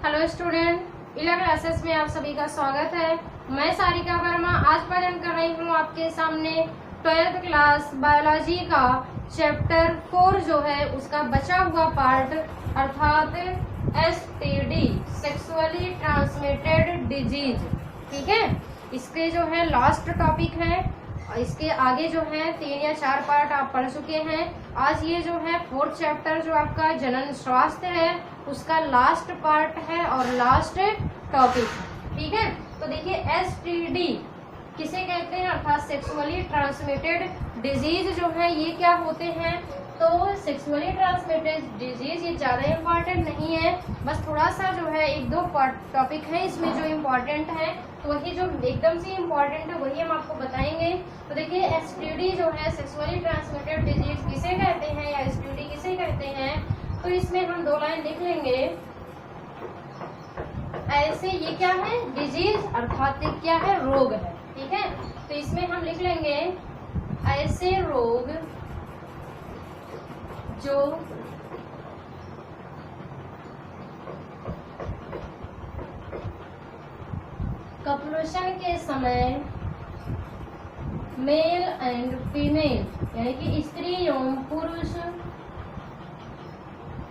Hello student, इला classes में आप सभी का स्वागत है। मैं सारिका वर्मा आज प्रेजेंट कर रही हूँ आपके सामने 12th क्लास बायोलॉजी का चैप्टर 4 जो है उसका बचा हुआ पार्ट अर्थात एसटीडी सेक्सुअली ट्रांसमिटेड डिजीज। ठीक है, इसके जो है लास्ट टॉपिक है। इसके आगे जो है 3 या 4 पार्ट आप पढ़ चुके हैं। आज ये जो है 4th चैप्टर जो आपका जनन स्वास्थ्य है उसका लास्ट पार्ट है और लास्ट टॉपिक है। ठीक है, तो देखिए एसटीडी किसे कहते हैं अर्थात सेक्सुअली ट्रांसमिटेड डिजीज जो है ये क्या होते हैं। तो सेक्सुअली ट्रांसमिटेड डिजीज ये ज्यादा इम्पोर्टेंट नहीं है, बस थोड़ा सा जो है 1-2 टॉपिक है इसमें जो इम्पोर्टेंट है, तो वही जो एकदम से इम्पोर्टेंट है वही हम आपको बताएंगे। तो देखिए एसटीडी जो है सेक्सुअली ट्रांसमिटेड डिजीज किसे कहते हैं या एसटीडी किसे कहते हैं, तो इसमें हम 2 लाइन लिख लेंगे। ऐसे ये क्या है, डिजीज अर्थात क्या है, रोग है। ठीक है, तो इसमें हम लिख लेंगे ऐसे रोग जो कपुलेशन के समय मेल एंड फीमेल यानी कि स्त्री एवं पुरुष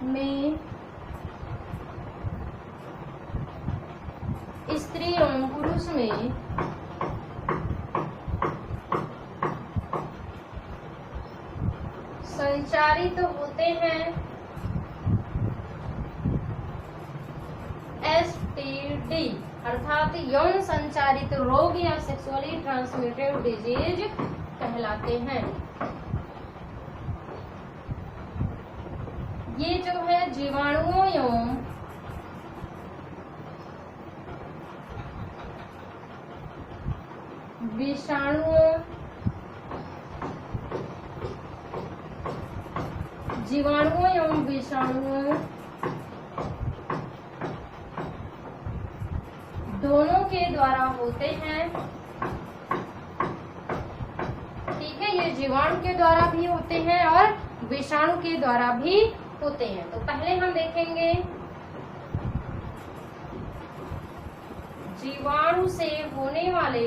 में संचारित होते हैं एसटीडी अर्थात यौन संचारित रोग या सेक्सुअली ट्रांसमिटेड डिजीज कहलाते हैं। ये जो है जीवाणुओं एवं विषाणुओं दोनों के द्वारा होते हैं। ठीक है, ये जीवाणु के द्वारा भी होते हैं और विषाणु के द्वारा भी होते हैं। तो पहले हम देखेंगे जीवाणु से होने वाले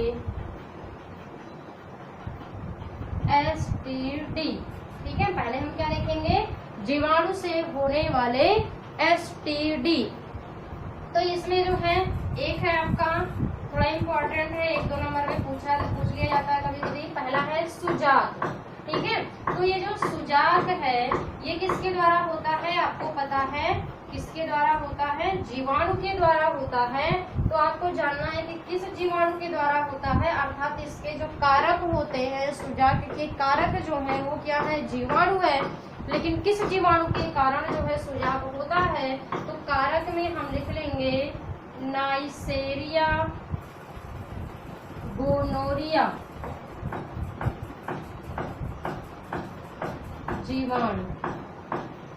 एसटीडी। ठीक है, पहले हम क्या देखेंगे, जीवाणु से होने वाले एसटीडी। तो इसमें जो है एक है आपका थोड़ा इम्पोर्टेंट है, 1-2 नंबर में पूछ लिया जाता है कभी कभी। पहला है सुजाक। ठीक है, तो ये जो सुजाक है ये किसके द्वारा होता है, आपको पता है किसके द्वारा होता है, जीवाणु के द्वारा होता है। तो आपको जानना है कि किस जीवाणु के द्वारा होता है, अर्थात इसके जो कारक होते हैं सुजाक के कारक जो है वो क्या है, जीवाणु है। लेकिन किस जीवाणु के कारण जो है सुजाक होता है, तो कारक में हम लिख लेंगे नाइसेरिया गोनोरिया जीवाणु।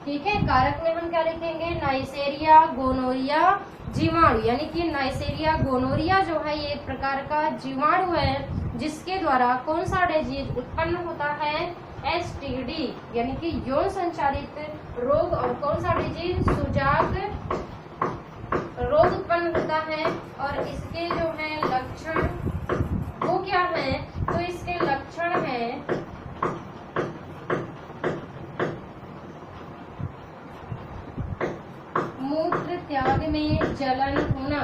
ठीक है, कारक में हम क्या लिखेंगे, नाइसेरिया गोनोरिया जीवाणु, यानी कि नाइसेरिया गोनोरिया जो है ये एक प्रकार का जीवाणु है जिसके द्वारा कौन सा डिजीज उत्पन्न होता है, एसटीडी यानी कि यौन संचारित रोग। और कौन सा डिजीज, सुजाक रोग उत्पन्न होता है। और इसके जो है लक्षण वो क्या है, तो इसके लक्षण है मूत्र त्याग में जलन होना।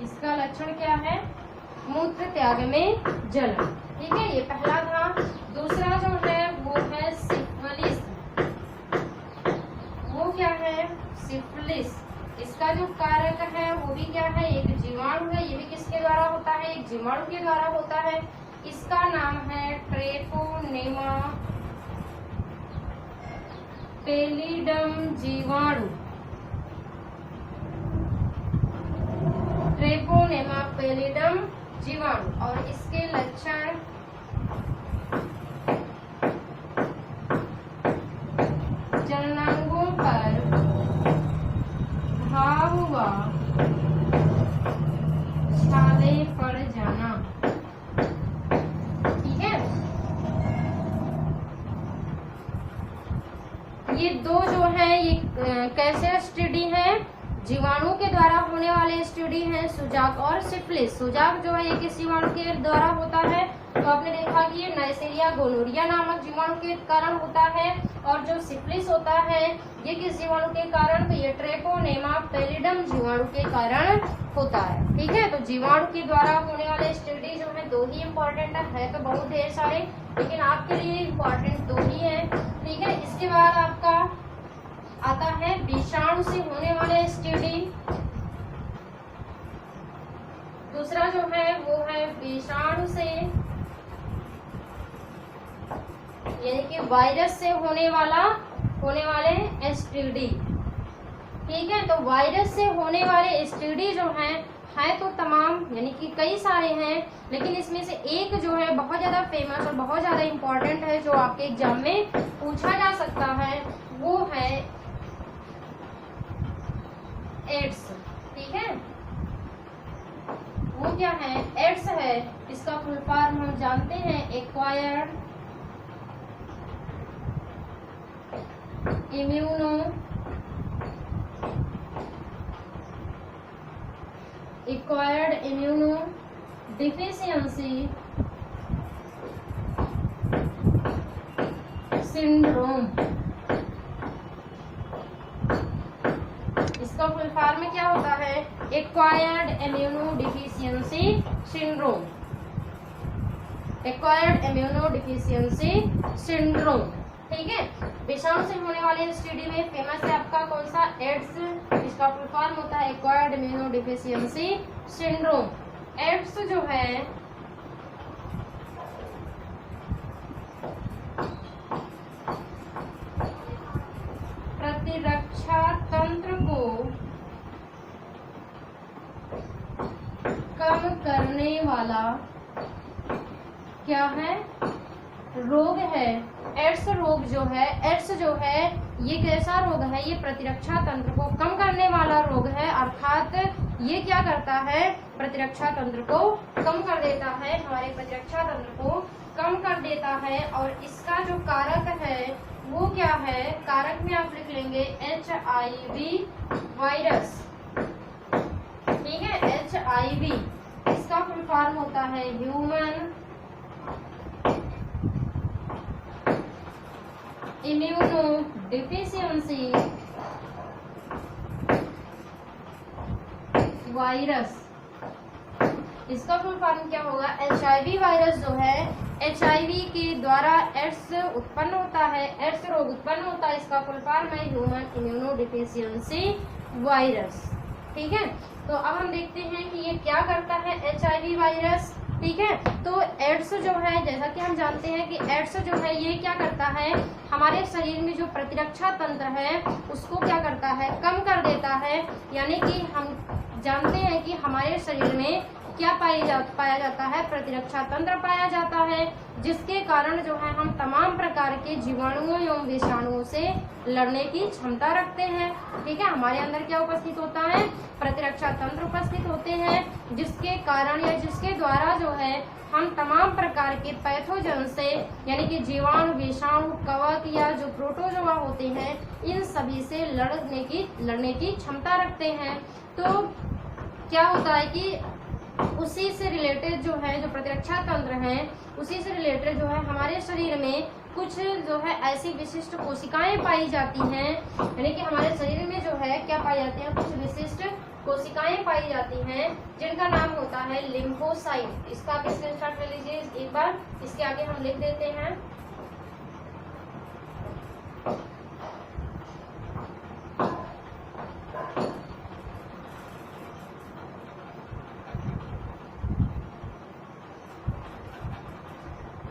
इसका लक्षण क्या है, मूत्र त्याग में जलन। ठीक है, ये पहला था। दूसरा जो है वो है सिफिलिस। वो क्या है, सिफिलिस। इसका जो कारक है वो भी क्या है, एक जीवाणु है। ये भी किसके द्वारा होता है, एक जीवाणु के द्वारा होता है। इसका नाम है ट्रेपोनेमा पेलिडम जीवाणु। ट्रेपोनेमा पेलिडम जीवाणु। और इसके लक्षण जननांगों पर घाव व छाले पड़ जाना। ठीक है, ये दो जो है ये कैसे एसटीडी है, जीवाणु के द्वारा होने वाले एसटीडी हैं, सुजाक और सिफिलिस। सुजाक जो है ये किस जीवाणु के द्वारा होता है, तो आपने देखा कि ये नाइसेरिया गोनोरिया नामक जीवाणु के कारण होता है, और जो सिफिलिस होता है ये किस जीवाणु के कारण, तो ये ट्रेपोनेमा पैलिडम जीवाणु के कारण होता है। ठीक है, तो जीवाणु के द्वारा होने वाले एसटीडी जो है दो ही इम्पोर्टेंट है तो बहुत ढेर सारे, लेकिन आपके लिए इम्पोर्टेंट दो ही है। ठीक है, इसके बाद आपका आता है विषाणु से होने वाले एसटीडी। दूसरा जो है वो है विषाणु से यानी कि वायरस से होने वाले एसटीडी। ठीक है, तो वायरस से होने वाले एसटीडी जो हैं तो तमाम यानी कि कई सारे हैं, लेकिन इसमें से एक जो है बहुत ज्यादा फेमस और बहुत ज्यादा इम्पोर्टेंट है जो आपके एग्जाम में पूछा जा सकता है, वो है एड्स। ठीक है, वो क्या है, एड्स है। इसका फुल फॉर्म हम जानते हैं, एक्वायर्ड इम्यूनो डिफिशियंसी सिंड्रोम। इसका फुल फॉर्म में क्या होता है, acquired immunodeficiency syndrome. Acquired immunodeficiency syndrome. ठीक है, विषाणु से होने वाले एसटीडी में फेमस है आपका कौन सा, एड्स। इसका फुल फॉर्म होता है acquired immunodeficiency syndrome. AIDS जो है प्रतिरक्षा तंत्र को कम करने वाला क्या है, रोग है। एड्स रोग जो है, एड्स जो है ये कैसा रोग है, ये प्रतिरक्षा तंत्र को कम करने वाला रोग है, अर्थात ये क्या करता है, प्रतिरक्षा तंत्र को कम कर देता है, हमारे प्रतिरक्षा तंत्र को कम कर देता है। और इसका जो कारक है वो क्या है, कारक में आप लिख लेंगे HIV वायरस। ठीक है, HIV इसका फुल फॉर्म होता है ह्यूमन इम्यूनो डिफिशियंसी वायरस। इसका फुल फॉर्म क्या होगा, HIV वायरस जो है, HIV के द्वारा एड्स उत्पन्न होता है, एड्स रोग उत्पन्न होता है। इसका फुल फॉर्म है ह्यूमन इम्यूनो डिफिशियंसी वायरस। ठीक है, तो अब हम देखते हैं कि ये क्या करता है HIV वायरस। ठीक है, तो एड्स जो है, जैसा कि हम जानते हैं कि एड्स जो है ये क्या करता है, हमारे शरीर में जो प्रतिरक्षा तंत्र है उसको क्या करता है, कम कर देता है। यानी कि हम जानते हैं कि हमारे शरीर में क्या पाया जाता है, प्रतिरक्षा तंत्र पाया जाता है, जिसके कारण जो है हम तमाम प्रकार के जीवाणुओं एवं विषाणुओं से लड़ने की क्षमता रखते हैं। ठीक है, हमारे अंदर क्या उपस्थित होता है, प्रतिरक्षा तंत्र उपस्थित होते हैं, जिसके कारण या जिसके द्वारा जो है हम तमाम प्रकार के पैथोजन से यानी कि जीवाणु, विषाणु, कवक या जो प्रोटोजोआ होते हैं, इन सभी से लड़ने की क्षमता रखते हैं। तो क्या होता है कि उसी से रिलेटेड जो है, जो प्रतिरक्षा तंत्र है, उसी से रिलेटेड जो है हमारे शरीर में कुछ जो है ऐसी विशिष्ट कोशिकाएं पाई जाती हैं, यानी कि हमारे शरीर में जो है क्या पाई जाती हैं, कुछ विशिष्ट कोशिकाएं पाई जाती हैं जिनका नाम होता है लिम्फोसाइट। इसका आप स्क्रीनशॉट ले लीजिए, एक बार इसके आगे हम लिख देते हैं।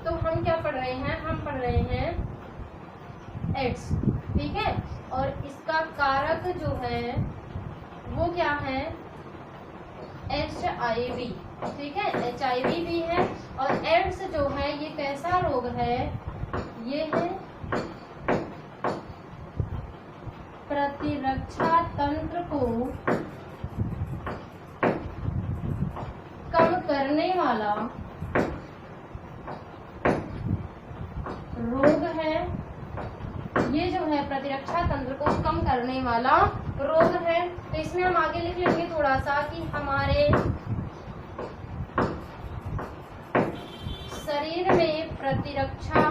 तो हम क्या पढ़ रहे हैं, हम पढ़ रहे हैं एड्स। ठीक है, और इसका कारक जो है वो क्या है, HIV। ठीक है, HIV भी है। और एड्स जो है ये कैसा रोग है, ये है प्रतिरक्षा तंत्र को कम करने वाला रोग है, ये जो है प्रतिरक्षा तंत्र को कम करने वाला रोग है। तो इसमें हम आगे लिख लेंगे थोड़ा सा कि हमारे शरीर में प्रतिरक्षा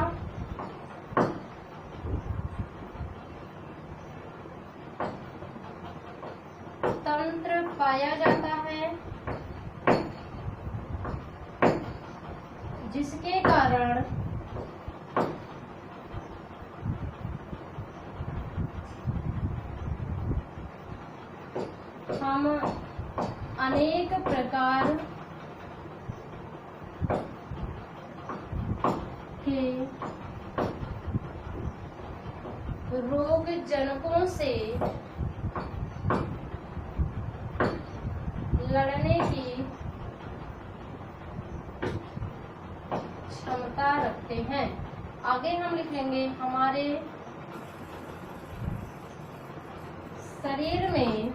तंत्र पाया जाता है, जिसके कारण हम अनेक प्रकार के रोग जनकों से लड़ने की क्षमता रखते हैं। आगे हम लिख लेंगे हमारे शरीर में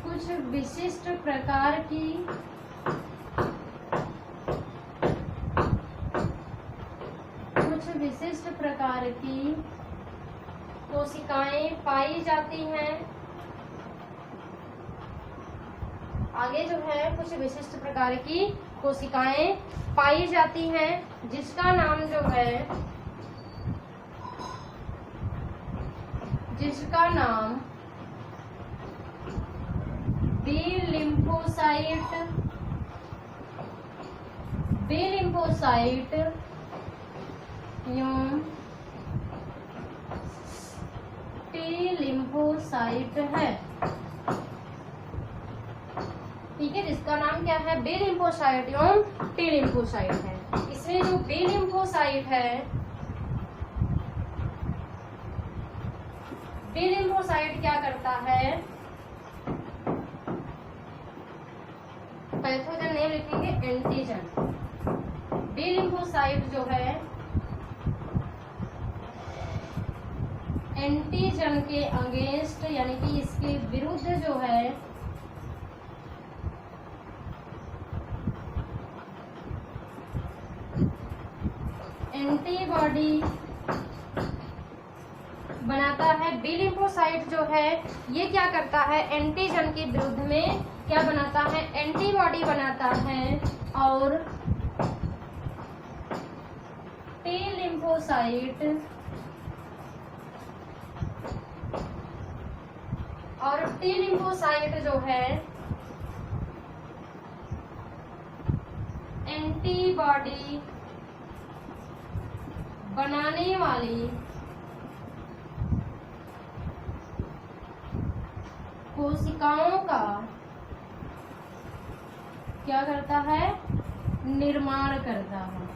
कुछ विशिष्ट प्रकार की कोशिकाएं पाई जाती हैं। आगे जो है कुछ विशिष्ट प्रकार की कोशिकाएं पाई जाती हैं, जिसका नाम बी लिम्फोसाइट एवं टी लिम्फोसाइट है। ठीक है, जिसका नाम क्या है? बी लिम्फोसाइट एवं टी लिम्फोसाइट है। इसमें जो बी लिम्फोसाइट है, बी लिम्फोसाइट क्या करता है? पैथोजन नहीं लिखेंगे, एंटीजन। बी लिम्फोसाइट जो है एंटीजन के अगेंस्ट यानी कि इसके विरुद्ध जो है एंटीबॉडी बनाता है। बी लिम्फोसाइट जो है ये क्या करता है? एंटीजन के विरुद्ध में क्या बनाता है? एंटीबॉडी बनाता है। और टी लिम्फोसाइट जो है एंटीबॉडी बनाने वाली कोशिकाओं का क्या करता है? निर्माण करता है।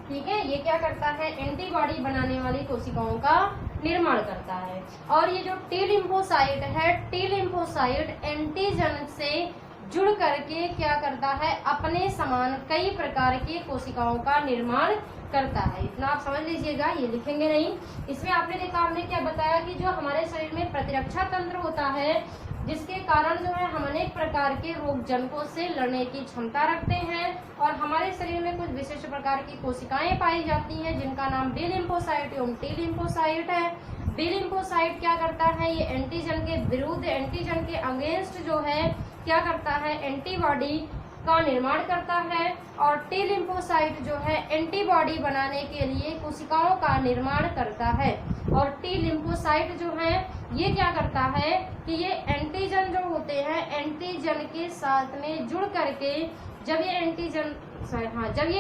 ठीक है, ये क्या करता है? एंटीबॉडी बनाने वाली कोशिकाओं का निर्माण करता है। और ये जो टी लिम्फोसाइट है, टी लिम्फोसाइट एंटीजन से जुड़ करके क्या करता है? अपने समान कई प्रकार की कोशिकाओं का निर्माण करता है। इतना आप समझ लीजिएगा, ये लिखेंगे नहीं। इसमें आपने देखा, हमने क्या बताया कि जो हमारे शरीर में प्रतिरक्षा तंत्र होता है, जिसके कारण जो है हम अनेक प्रकार के रोग जनकों से लड़ने की क्षमता रखते हैं। और हमारे शरीर में कुछ विशिष्ट प्रकार की कोशिकाएं पाई जाती हैं, जिनका नाम बी लिम्फोसाइट एवं टी लिम्फोसाइट है। बी लिम्फोसाइट क्या करता है? ये एंटीजन के विरुद्ध, एंटीजन के अगेंस्ट जो है क्या करता है? एंटीबॉडी का निर्माण करता है। और टी लिम्फोसाइट जो है एंटीबॉडी बनाने के लिए कोशिकाओं का निर्माण करता है। और टी लिम्फोसाइट जो है ये क्या करता है कि ये एंटीजन जो होते हैं, एंटीजन के साथ में जुड़ करके जब ये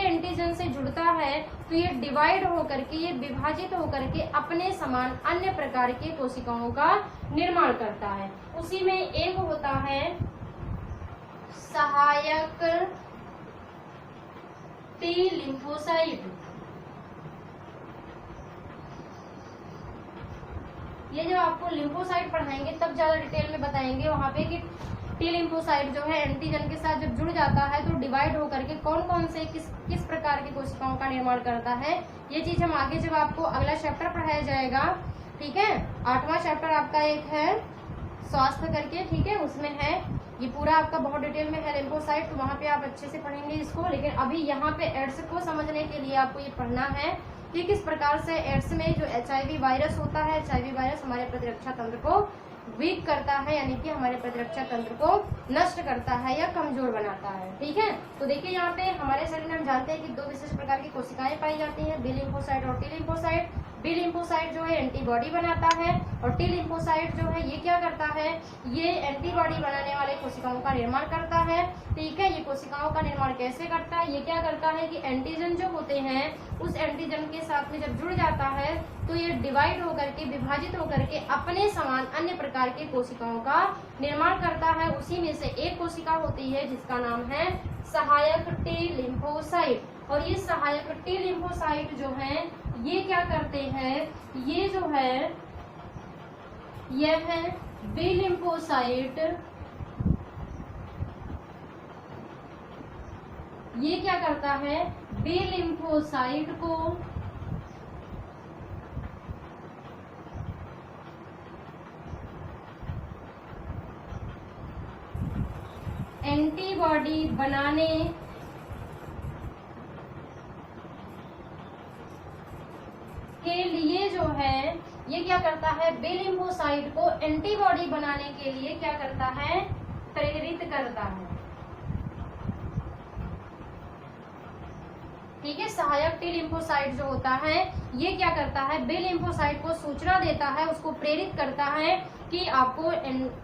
एंटीजन से जुड़ता है तो ये डिवाइड होकर के, ये विभाजित होकर के अपने समान अन्य प्रकार के कोशिकाओं का निर्माण करता है। उसी में एक होता है सहायक टी लिम्फोसाइट। ये जो आपको लिम्फोसाइट पढ़ाएंगे तब ज्यादा डिटेल में बताएंगे वहां पे कि टी लिम्फोसाइट जो है एंटीजन के साथ जब जुड़ जाता है तो डिवाइड होकर के कौन कौन से किस प्रकार की कोशिकाओं का निर्माण करता है। ये चीज हम आगे जब आपको अगला चैप्टर पढ़ाया जाएगा, ठीक है, 8वां चैप्टर आपका एक है स्वास्थ्य करके, ठीक है, उसमें है ये पूरा आपका बहुत डिटेल में है लिम्फोसाइट, तो वहाँ पे आप अच्छे से पढ़ेंगे इसको। लेकिन अभी यहाँ पे एड्स को समझने के लिए आपको ये पढ़ना है कि किस प्रकार से एड्स में जो HIV वायरस होता है, HIV वायरस हमारे प्रतिरक्षा तंत्र को वीक करता है, यानी कि हमारे प्रतिरक्षा तंत्र को नष्ट करता है या कमजोर बनाता है। ठीक है, तो देखिए यहाँ पे हमारे शरीर में हम जानते हैं कि दो विशेष प्रकार की कोशिकाएं पाई जाती हैं, बी लिम्फोसाइट और टी लिम्फोसाइट। बी लिम्फोसाइट जो है एंटीबॉडी बनाता है और टी लिम्फोसाइट जो है ये क्या करता है, ये एंटीबॉडी बनाने वाले कोशिकाओं का निर्माण करता है। ठीक है, ये कोशिकाओं का निर्माण कैसे करता है, ये क्या करता है कि एंटीजन जो होते हैं उस एंटीजन के साथ में जब जुड़ जाता है तो ये डिवाइड होकर के, विभाजित होकर के अपने समान अन्य प्रकार के कोशिकाओं का निर्माण करता है। उसी में से एक कोशिका होती है जिसका नाम है सहायक टी लिम्फोसाइट। और ये सहायक टी लिम्फोसाइट जो है ये क्या करते हैं, ये जो है यह है बी लिम्फोसाइट, ये क्या करता है, बी लिम्फोसाइट को एंटीबॉडी बनाने के लिए जो है ये क्या करता है, बी लिम्फोसाइट को एंटीबॉडी बनाने के लिए क्या करता है, प्रेरित करता है। ठीक है, सहायक टी लिम्फोसाइट जो होता है ये क्या करता है, बी लिम्फोसाइट को सूचना देता है, उसको प्रेरित करता है कि आपको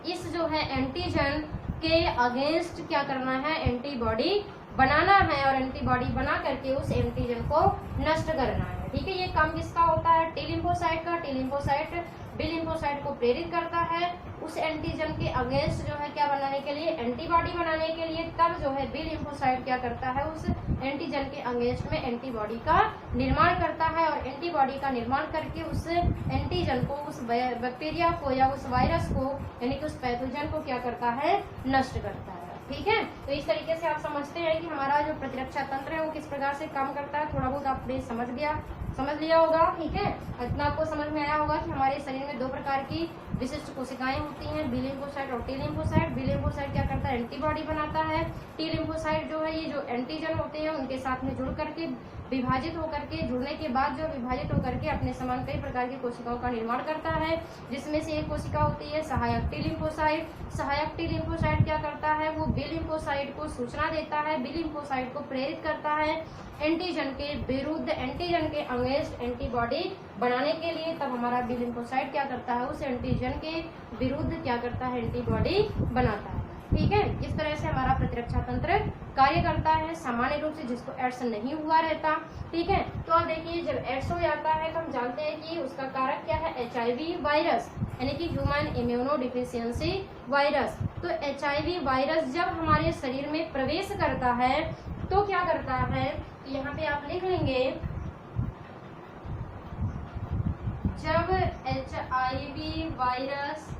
इस जो है एंटीजन के अगेंस्ट क्या करना है, एंटीबॉडी बनाना है और एंटीबॉडी बना करके उस एंटीजन को नष्ट करना है। ठीक है, ये काम किसका होता है, टी लिम्फोसाइट का। टी लिम्फोसाइट बी लिम्फोसाइट को प्रेरित करता है उस एंटीजन के अगेंस्ट जो है क्या बनाने के लिए, एंटीबॉडी बनाने के लिए। तब जो है बी लिम्फोसाइट क्या करता है, उस एंटीजन के अगेंस्ट में एंटीबॉडी का निर्माण करता है और एंटीबॉडी का निर्माण करके उस एंटीजन को, उस बैक्टीरिया को या उस वायरस को, यानी कि उस पैथोजन को क्या करता है, नष्ट करता है। ठीक है, तो इस तरीके से आप समझते हैं कि हमारा जो प्रतिरक्षा तंत्र है वो किस प्रकार से काम करता है। थोड़ा बहुत आपने समझ लिया होगा। ठीक है, इतना आपको समझ में आया होगा कि हमारे शरीर में दो प्रकार की विशिष्ट कोशिकाएं होती हैं, बी लिम्फोसाइट और टी लिम्फोसाइट। बी लिम्फोसाइट क्या करता है, एंटीबॉडी बनाता है। टी लिम्फोसाइट जो है ये जो एंटीजन होते हैं उनके साथ में जुड़ करके, विभाजित होकर के, जुड़ने के बाद जो विभाजित होकर के अपने समान कई प्रकार की कोशिकाओं का निर्माण करता है, जिसमें से एक कोशिका होती है सहायक टी लिम्फोसाइट। सहायक टी लिम्फोसाइट क्या करता है, वो बी लिम्फोसाइट को सूचना देता है, बी लिम्फोसाइट को प्रेरित करता है एंटीजन के विरुद्ध, एंटीजन के अगेंस्ट एंटीबॉडी बनाने के लिए। तब हमारा बी लिम्फोसाइट क्या करता है, उस एंटीजन के विरुद्ध क्या करता है, एंटीबॉडी बनाता है। ठीक है, इस तरह से हमारा प्रतिरक्षा तंत्र कार्य करता है सामान्य रूप से, जिसको एड्स नहीं हुआ रहता। ठीक है, तो अब देखिए जब एड्स हो जाता है तो हम जानते हैं कि उसका कारक क्या है, HIV वायरस, यानी कि ह्यूमन इम्यूनो डिफिशियंसी वायरस। तो HIV वायरस जब हमारे शरीर में प्रवेश करता है तो क्या करता है, यहाँ पे आप लिख लेंगे, जब HIV वायरस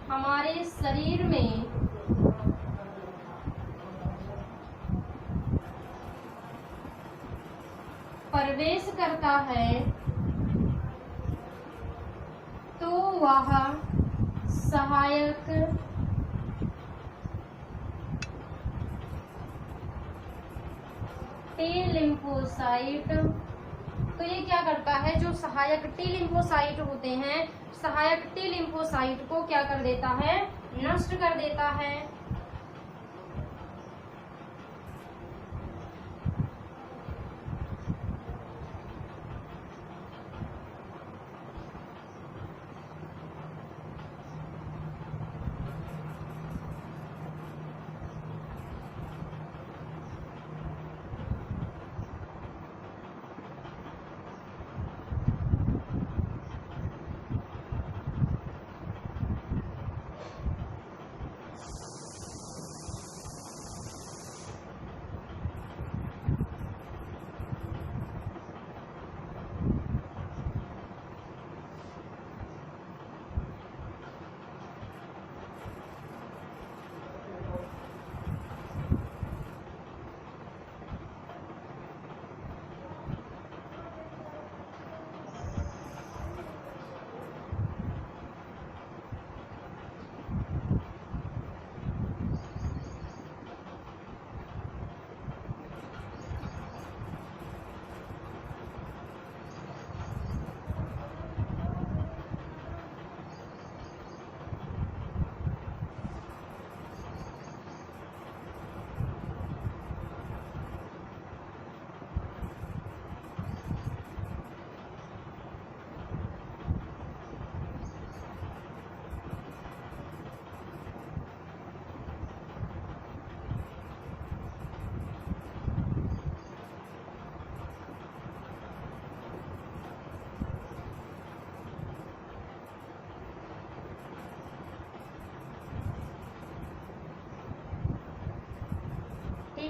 हमारे शरीर में प्रवेश करता है तो वह सहायक टी लिम्फोसाइट, तो ये क्या करता है, जो सहायक टी लिम्फोसाइट होते हैं, सहायक टी लिम्फोसाइट को क्या कर देता है, नष्ट कर देता है।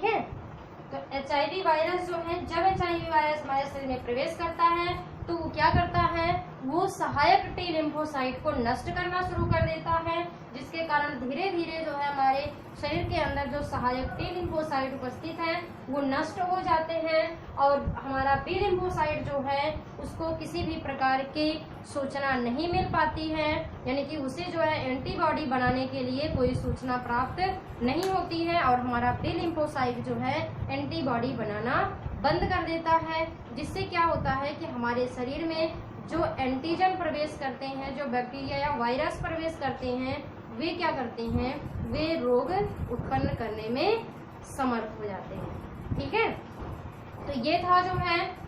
ठीक है। तो HIV वायरस जो है, जब HIV वायरस हमारे शरीर में प्रवेश करता है तो वो क्या करता है, वो सहायक टी लिम्फोसाइट को नष्ट करना शुरू कर देता है, जिसके कारण धीरे धीरे जो है हमारे शरीर के अंदर जो सहायक टी लिम्फोसाइट उपस्थित है वो नष्ट हो जाते हैं और हमारा बी लिम्फोसाइट जो है उसको किसी भी प्रकार की सूचना नहीं मिल पाती है, यानी कि उसे जो है एंटीबॉडी बनाने के लिए कोई सूचना प्राप्त नहीं होती है और हमारा बी लिम्फोसाइट जो है एंटीबॉडी बनाना बंद कर देता है, जिससे क्या होता है कि हमारे शरीर में जो एंटीजन प्रवेश करते हैं, जो बैक्टीरिया या वायरस प्रवेश करते हैं, वे क्या करते हैं, वे रोग उत्पन्न करने में समर्थ हो जाते हैं। ठीक है, तो ये था जो है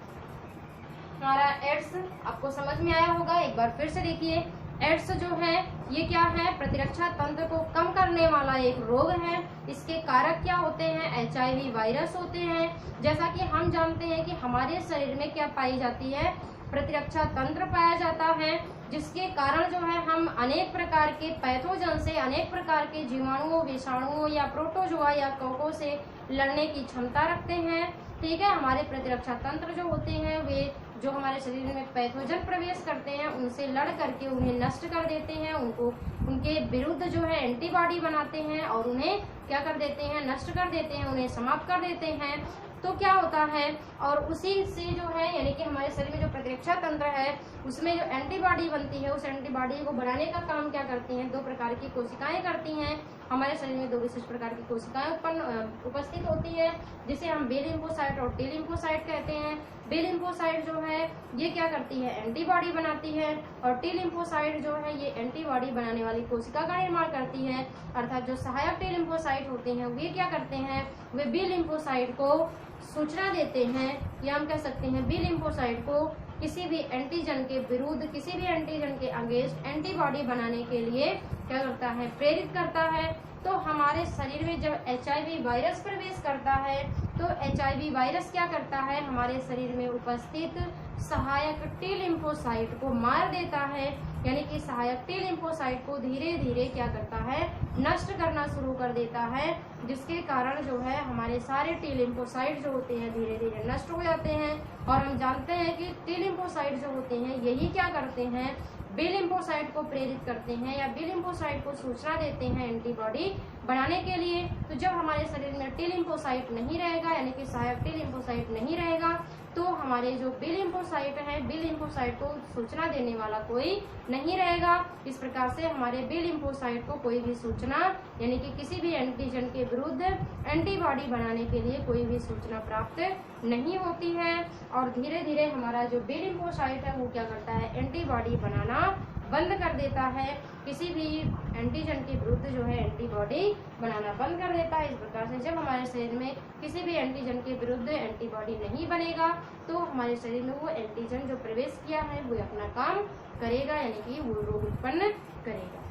हमारा एड्स। आपको समझ में आया होगा, एक बार फिर से देखिए। एड्स जो है ये क्या है, प्रतिरक्षा तंत्र को कम करने वाला एक रोग है। इसके कारक क्या होते हैं, HIV वायरस होते हैं। जैसा कि हम जानते हैं कि हमारे शरीर में क्या पाई जाती है, प्रतिरक्षा तंत्र पाया जाता है, जिसके कारण जो है हम अनेक प्रकार के पैथोजन से, अनेक प्रकार के जीवाणुओं, विषाणुओं या प्रोटोजोआ या कवकों से लड़ने की क्षमता रखते हैं। ठीक है, हमारे प्रतिरक्षा तंत्र जो होते हैं वे जो हमारे शरीर में पैथोजन प्रवेश करते हैं उनसे लड़ करके उन्हें नष्ट कर देते हैं, उनको उनके विरुद्ध जो है एंटीबॉडी बनाते हैं और उन्हें क्या कर देते हैं, नष्ट कर देते हैं, उन्हें समाप्त कर देते हैं। तो क्या होता है, और उसी से जो है यानी कि हमारे शरीर में जो प्रतिरक्षा तंत्र है उसमें जो एंटीबॉडी बनती है, उस एंटीबॉडी को बढ़ाने का काम क्या करती हैं, दो प्रकार की कोशिकाएं करती हैं। हमारे शरीर में दो विशिष्ट प्रकार की कोशिकाएं उपस्थित होती है, जिसे हम बी लिम्फोसाइट और टी लिम्फोसाइट कहते हैं। बी लिम्फोसाइट जो है ये क्या करती है, एंटीबॉडी बनाती है, और टी लिम्फोसाइट जो है ये एंटीबॉडी बनाने वाली कोशिका का निर्माण करती है। अर्थात जो सहायक टी लिम्फोसाइट होते हैं वे क्या करते हैं, वे बी लिम्फोसाइट को सूचना देते हैं, या हम कह सकते हैं बी लिम्फोसाइट को किसी भी एंटीजन के विरुद्ध, किसी भी एंटीजन के अगेंस्ट एंटीबॉडी बनाने के लिए क्या करता है, प्रेरित करता है। तो हमारे शरीर में जब HIV वायरस प्रवेश करता है तो HIV वायरस क्या करता है, हमारे शरीर में उपस्थित सहायक टी लिम्फोसाइट को मार देता है, यानी कि सहायक टी लिम्फोसाइट को धीरे धीरे क्या करता है, नष्ट करना शुरू कर देता है, जिसके कारण जो है हमारे सारे टी लिम्फोसाइट जो होते हैं धीरे धीरे नष्ट हो जाते हैं। और हम जानते हैं कि टी लिम्फोसाइट जो होते हैं यही क्या करते हैं, बी लिम्फोसाइट को प्रेरित करते हैं या बी लिम्फोसाइट को सूचना देते हैं एंटीबॉडी बनाने के लिए। तो जब हमारे शरीर में टी लिम्फोसाइट नहीं रहेगा, यानी कि सहायक टी लिम्फोसाइट नहीं रहेगा, तो हमारे जो बी लिम्फोसाइट है, बी लिम्फोसाइट को सूचना देने वाला कोई नहीं रहेगा। इस प्रकार से हमारे बी लिम्फोसाइट को कोई भी सूचना, यानी कि किसी भी एंटीजन के विरुद्ध एंटीबॉडी बनाने के लिए कोई भी सूचना प्राप्त नहीं होती है, और धीरे धीरे हमारा जो बी लिम्फोसाइट है वो क्या करता है, एंटीबॉडी बनाना बंद कर देता है, किसी भी एंटीजन के विरुद्ध जो है एंटीबॉडी बनाना बंद कर देता है। इस प्रकार से जब हमारे शरीर में किसी भी एंटीजन के विरुद्ध एंटीबॉडी नहीं बनेगा तो हमारे शरीर में वो एंटीजन जो प्रवेश किया है वो अपना काम करेगा, यानी कि वो रोग उत्पन्न करेगा।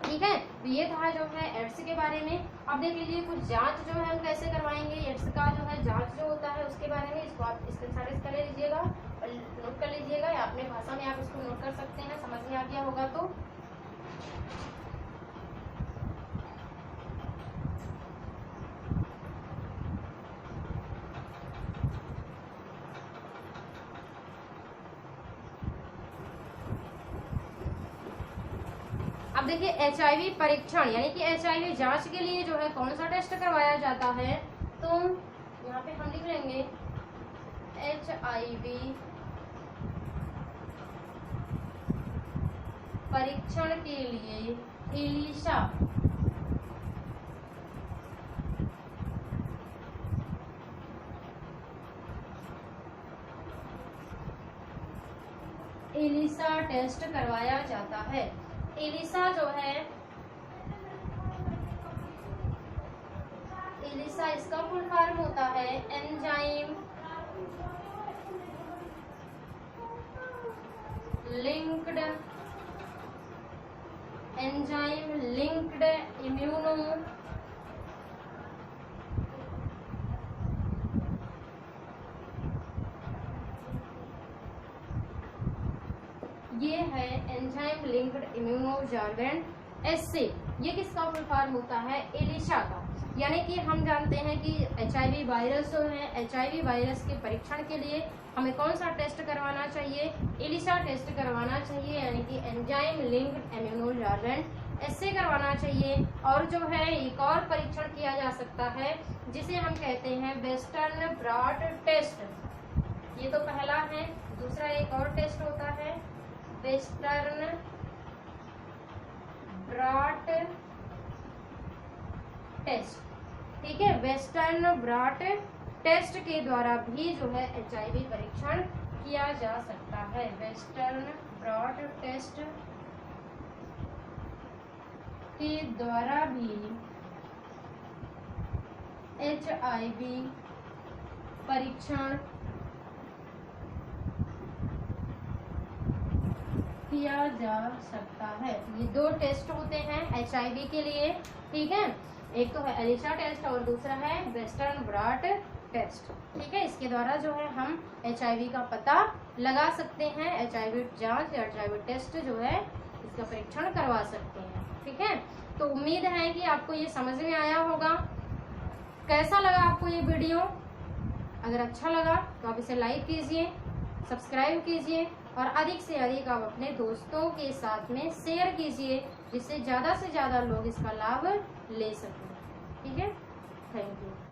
ठीक है, तो ये था जो है एड्स के बारे में। अब देख लीजिए कुछ जांच जो है हम कैसे करवाएंगे, एड्स का जो है जांच जो होता है उसके बारे में। इसको आप स्क्रीनशॉट कर लीजिएगा और नोट कर लीजिएगा, या अपने भाषा में आप इसको नोट कर सकते हैं, समझ में आ गया होगा तो। अब देखिए HIV परीक्षण, यानी कि HIV जांच के लिए जो है कौन सा टेस्ट करवाया जाता है, तो यहाँ पे हम लिख लेंगे HIV परीक्षण के लिए एलिसा टेस्ट करवाया जाता है। एलिसा जो है, एलिसा इसका फुल फॉर्म होता है एंजाइम लिंक्ड इम्यूनो ये है एंजाइम लिंक्ड इम्यूनोजार्वेंट एसे, ये किसका फुल फॉर्म होता है, एलिसा का। यानी कि हम जानते हैं कि HIV वायरस जो है, HIV वायरस के परीक्षण के लिए हमें कौन सा टेस्ट करवाना चाहिए, ELISA टेस्ट करवाना चाहिए, यानी कि एंजाइम लिंक्ड इम्यूनोलॉरेंट ऐसे करवाना चाहिए। और जो है एक और परीक्षण किया जा सकता है जिसे हम कहते हैं वेस्टर्न ब्लॉट टेस्ट, ये तो पहला है। दूसरा एक और टेस्ट होता है वेस्टर्न ब्लॉट टेस्ट, ठीक है। वेस्टर्न ब्लॉट टेस्ट के द्वारा भी जो है HIV परीक्षण किया जा सकता है। वेस्टर्न ब्लॉट टेस्ट के द्वारा भी HIV परीक्षण किया जा सकता है। ये दो टेस्ट होते हैं HIV के लिए, ठीक है। एक तो है ELISA टेस्ट और दूसरा है वेस्टर्न ब्लॉट टेस्ट, ठीक है। इसके द्वारा जो है हम HIV का पता लगा सकते हैं, HIV जांच या HIV टेस्ट जो है इसका परीक्षण करवा सकते हैं, ठीक है। तो उम्मीद है कि आपको ये समझ में आया होगा। कैसा लगा आपको ये वीडियो? अगर अच्छा लगा तो आप इसे लाइक कीजिए, सब्सक्राइब कीजिए और अधिक से अधिक आप अपने दोस्तों के साथ में शेयर कीजिए, जिससे ज़्यादा से ज़्यादा लोग इसका लाभ ले सकें, ठीक है। Thank you.